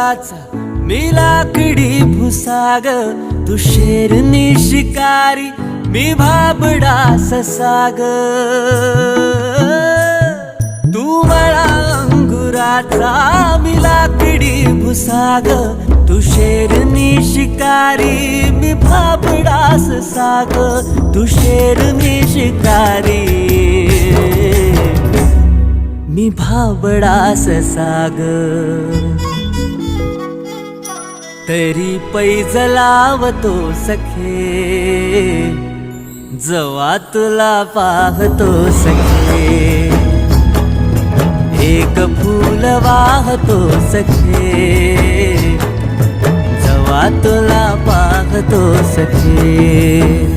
अंगुराचा मी लाकडी भुसाग, तू शेरनी शिकारी मी भाबडा ससाग. तू मला अंगुराचा मी लाकडी भुसाग, तू शेरनी शिकारी मी भाबडा ससाग. तू शेरनी शिकारी मी भाबडा ससाग. तरी पैज लावतो सखे, जवा तुला पाहतो सखे. एक फूल वाहतो सखे, जवा तुला पाहतो सखे.